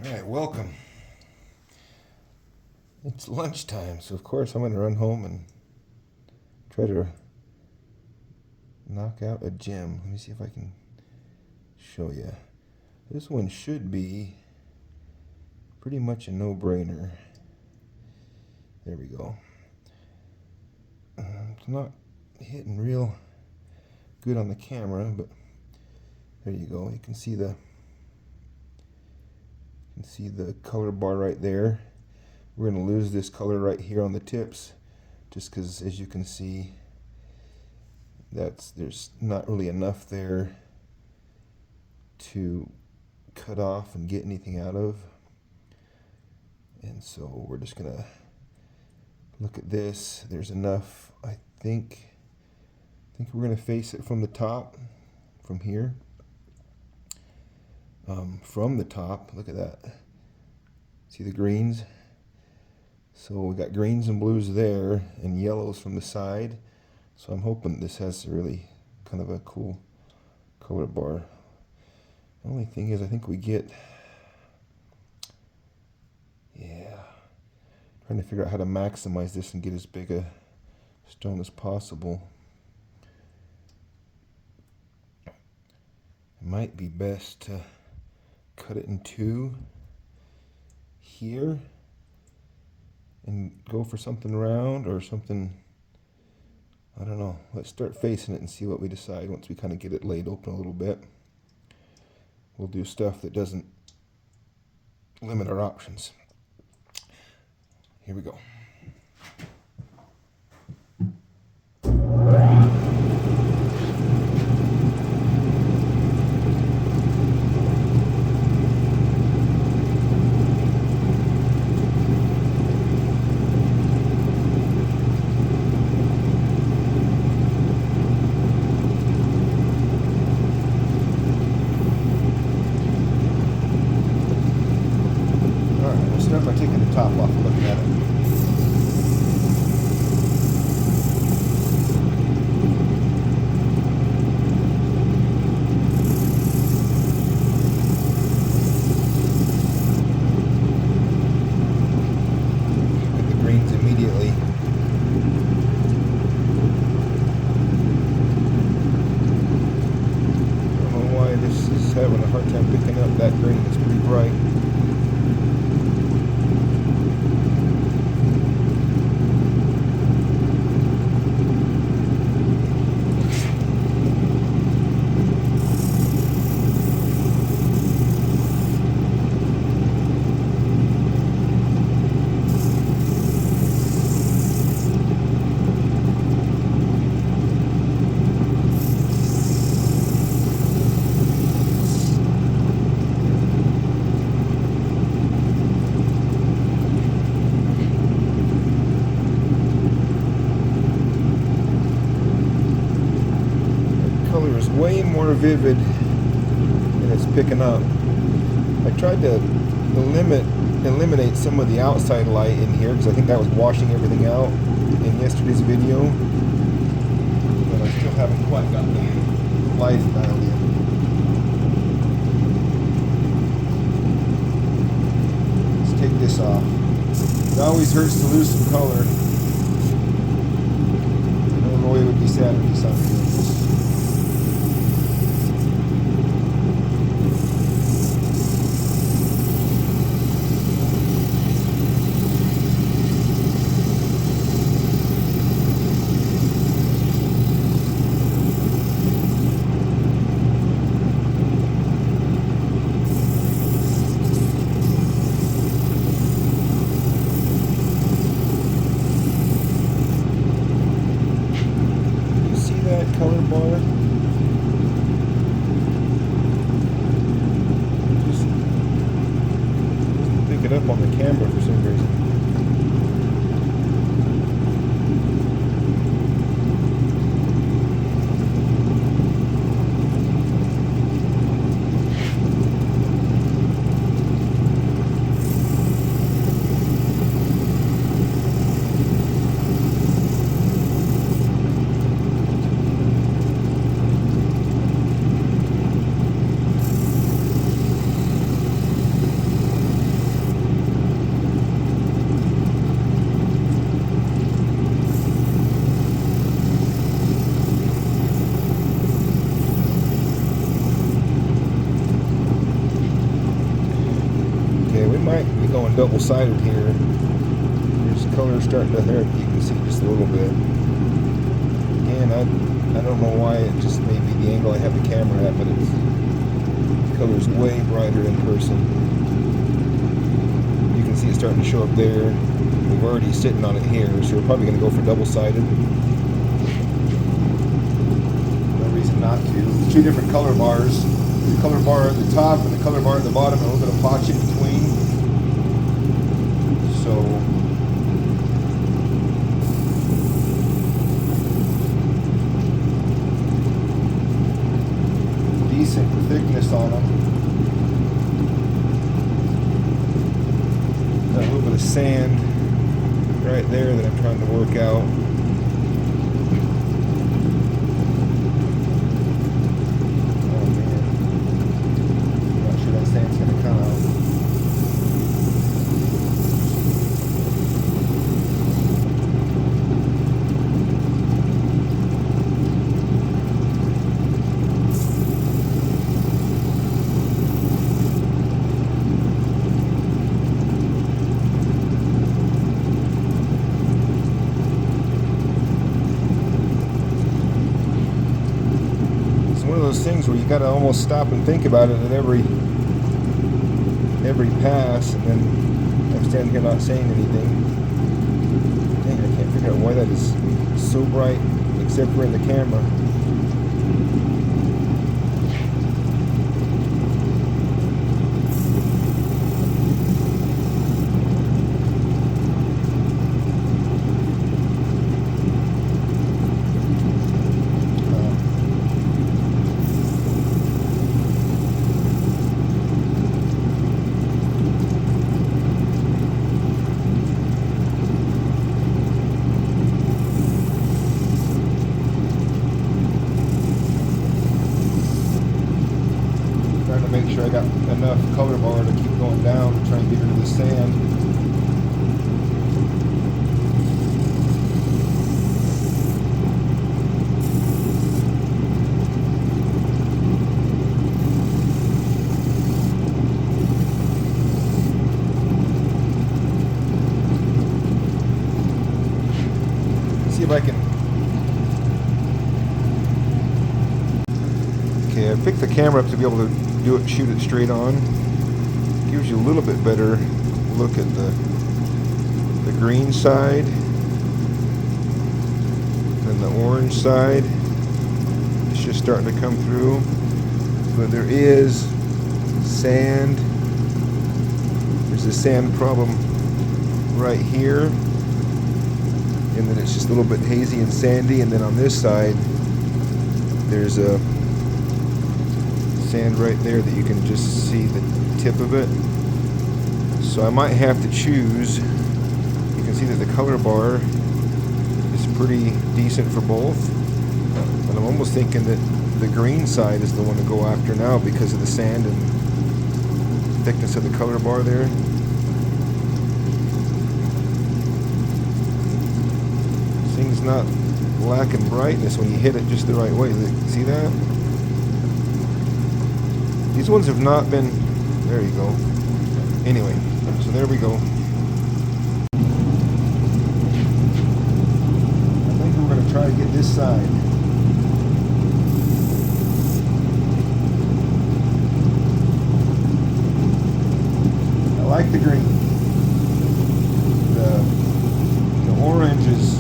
All right, welcome. It's lunchtime, so of course I'm going to run home and try to knock out a gem. Let me see if I can show you. This one should be pretty much a no-brainer. There we go. It's not hitting real good on the camera, but there you go. You can see the color bar right there. We're going to lose this color right here on the tips, just because, as you can see, there's not really enough there to cut off and get anything out of. And so we're just gonna look at this. There's enough. I think we're gonna face it from the top, from here. From the top, look at that. See the greens? So we got greens and blues there, and yellows from the side. So I'm hoping this has really kind of a cool color bar. The only thing is, I think we get, trying to figure out how to maximize this and get as big a stone as possible. It might be best to cut it in two here and go for something round or something. I don't know. Let's start facing it and see what we decide once we kind of get it laid open a little bit. We'll do stuff that doesn't limit our options. Here we go. Start by taking the top off and looking at it. Get the greens immediately. I don't know why this is having a hard time picking up that green. It's pretty bright. Is way more vivid than it's picking up. I tried to eliminate some of the outside light in here because I think that was washing everything out in yesterday's video, but I still haven't quite got the light dialed in. Let's take this off. It always hurts to lose some color. I know Roy would be sad if he saw me doing this. Color bar. Just doesn't pick it up on the camera for some reason. going double-sided here. There's color starting to there. You can see just a little bit. Again, I don't know why. It just may be the angle I have the camera at, but it's the color's way brighter in person. You can see it starting to show up there. We're already sitting on it here, so we're probably going to go for double-sided. No reason not to. There's two different color bars. The color bar at the top and the color bar at the bottom, and a little bit of potch in between. So decent thickness on them. Got a little bit of sand right there that I'm trying to work out. Oh man, I'm not sure that sand's going to come out. Those things where you got to almost stop and think about it at every pass, and then I'm standing here not saying anything. Dang, I can't figure out why that is so bright, except for in the camera. Make sure I got enough color bar to keep going down and try and get rid of the sand. See if I can. Okay, I picked the camera up to be able to shoot it straight on. Gives you a little bit better look at the green side than the orange side. It's just starting to come through, but there is sand. There's a sand problem right here, and then it's just a little bit hazy and sandy, and then on this side there's a sand right there that you can just see the tip of it. So I might have to choose. You can see that the color bar is pretty decent for both, and I'm almost thinking that the green side is the one to go after now because of the sand and thickness of the color bar there. This thing's not lacking brightness when you hit it just the right way. See that? These ones have not been, there you go. Anyway, so there we go. I think we're going to try to get this side. I like the green. The orange is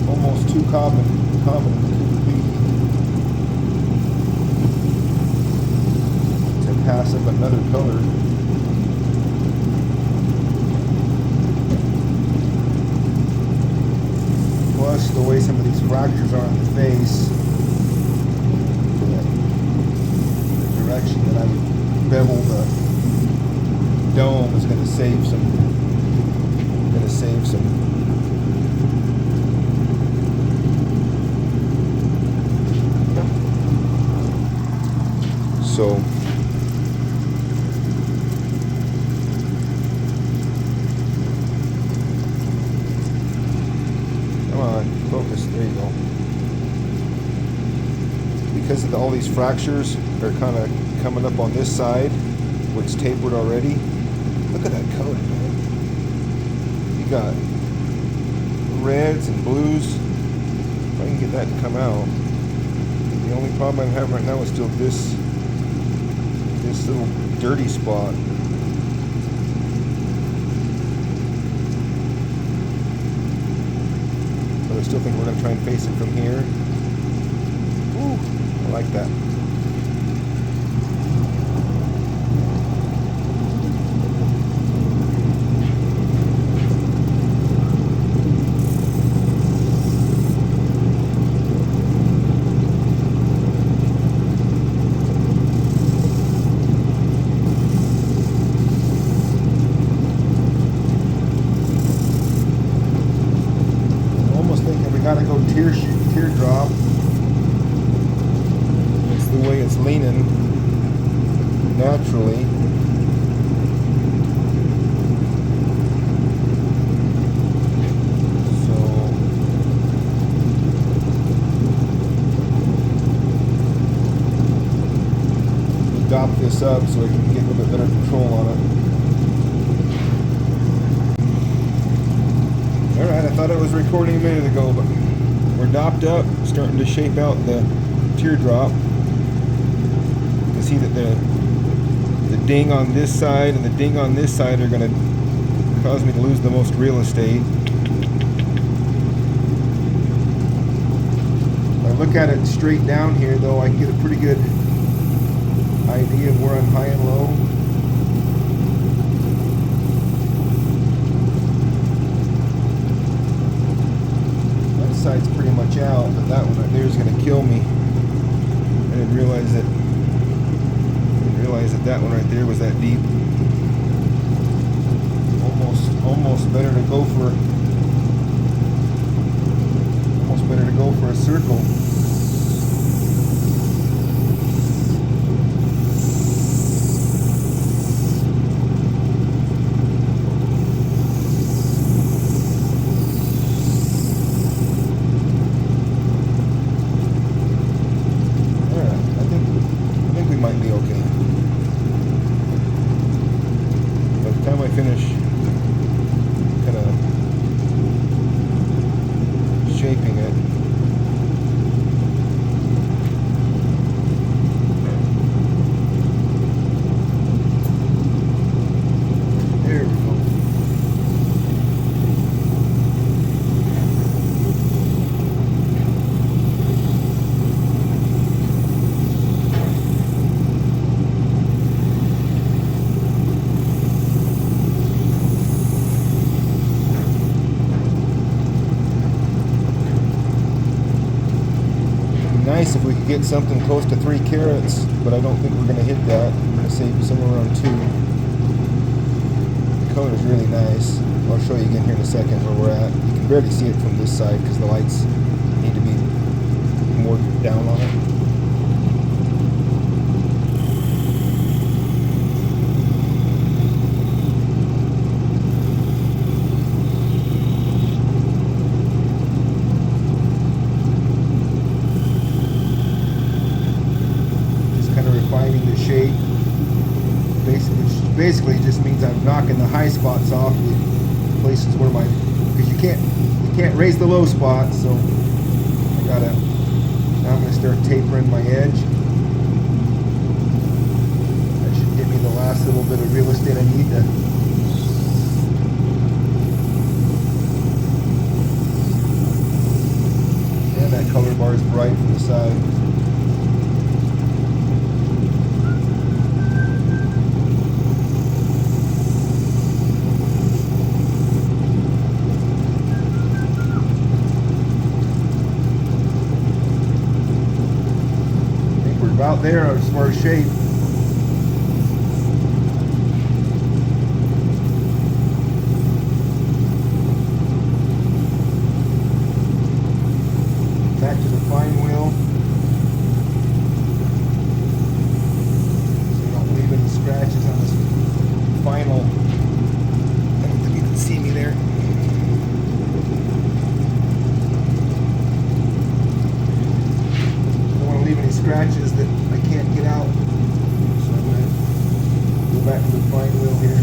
almost too common to be. Pass up another color. Plus the way some of these fractures are on the face, the direction that I would bevel the dome is going to save some. So focus, there you go. Because of all these fractures are kind of coming up on this side where it's tapered already, Look at that color, man. You got reds and blues. If I can get that to come out. The only problem I'm having right now is still this little dirty spot. But I still think we're going to try and face it from here. Ooh, I like that. Gotta go teardrop. It's the way it's leaning naturally. So adopt this up so I can get a little bit better control on it. Alright, I thought I was recording a minute ago, but we're dopped up, starting to shape out the teardrop. You can see that the ding on this side and the ding on this side are going to cause me to lose the most real estate. If I look at it straight down here, though, I can get a pretty good idea of where I'm high and low. Side's pretty much out, but that one right there is going to kill me. I didn't realize that one right there was that deep. Almost better to go for a circle. Might be okay. By the time I finish kind of shaping it, there we go. Nice if we could get something close to 3 carats, but I don't think we're going to hit that. I'm going to say somewhere around 2. The color is really nice. I'll show you again here in a second where we're at. You can barely see it from this side because the lights need to be more down on it. Refining the shape. Basically just means I'm knocking the high spots off the places where because you can't raise the low spots, so now I'm going to start tapering my edge. That should give me the last little bit of real estate I need to and that color bar is bright from the side. Out there as far as shape. Back to the fine wheel. So you don't leave any scratches on this final. I don't think you can see me there. Don't want to leave any scratches that I can't get out. So I'm going to go back to the fine wheel here.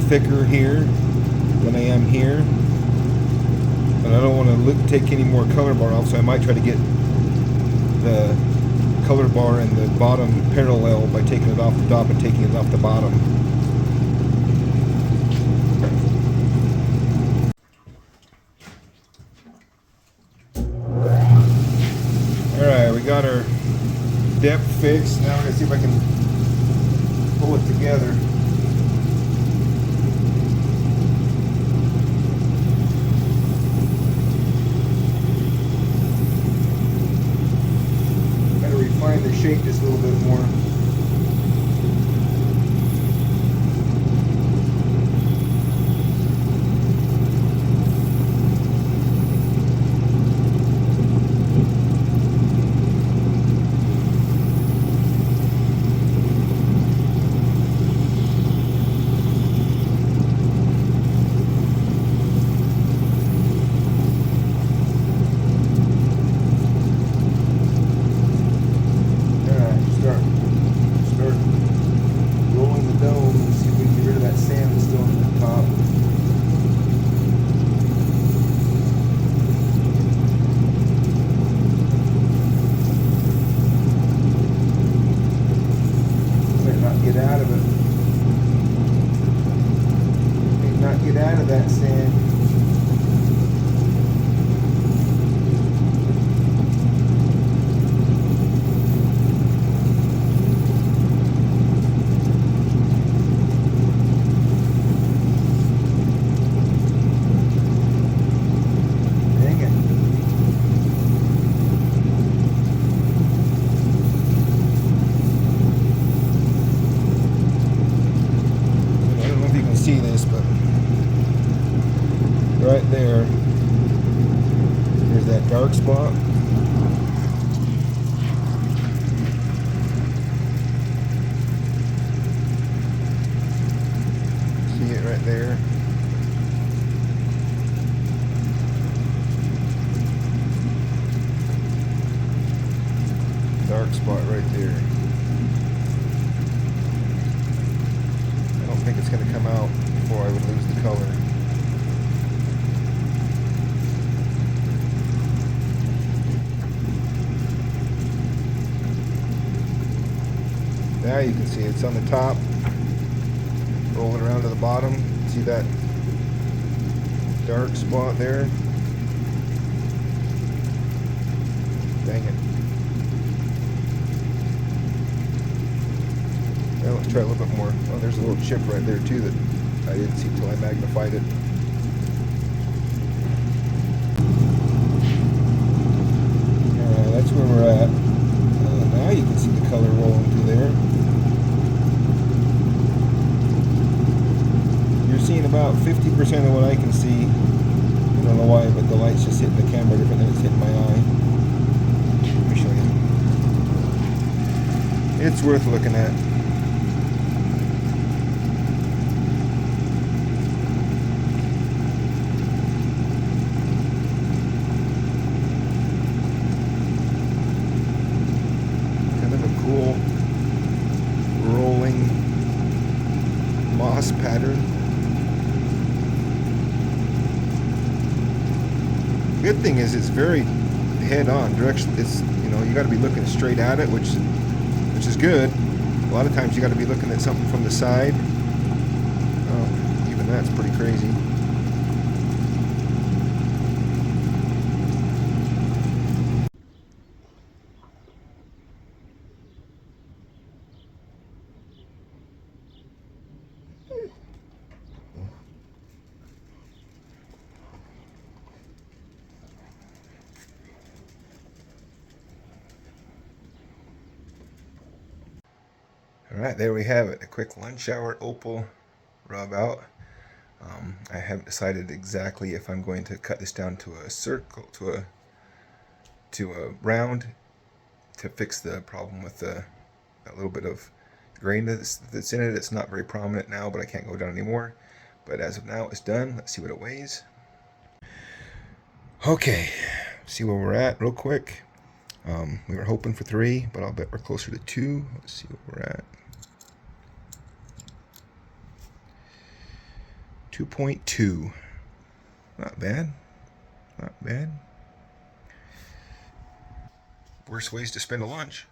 thicker here than I am here. And I don't want to take any more color bar off, so I might try to get the color bar in the bottom parallel by taking it off the top and taking it off the bottom. Alright, we got our depth fixed. Now we're going to see if I can pull it together. Got to refine the shape just a little bit more. Out of that sand. Dang it. I don't know if you can see this, but right there's that dark spot. See it right there? Dark spot right there. I don't think it's going to come out before I would lose the color. Now you can see it's on the top, rolling around to the bottom. See that dark spot there? Dang it. Now let's try a little bit more. Oh, there's a little chip right there too that I didn't see until I magnified it. That's where we're at. Now you can see the color rolling through there. You're seeing about 50% of what I can see. I don't know why, but the light's just hitting the camera different than it's hitting my eye. Let me show you. It's worth looking at. Cool rolling moss pattern. Good thing is it's very head on direction. It's, you know, you got to be looking straight at it, which is good. A lot of times you got to be looking at something from the side. Oh, even that's pretty crazy. Alright, there we have it. A quick lunch hour opal rub out. I haven't decided exactly if I'm going to cut this down to a circle, to a round, to fix the problem with that little bit of grain that's in it. It's not very prominent now, but I can't go down anymore. But as of now, it's done. Let's see what it weighs. Okay, see where we're at real quick. We were hoping for 3, but I'll bet we're closer to 2. Let's see what we're at. 2.2. Not bad. Not bad. Worst ways to spend a lunch.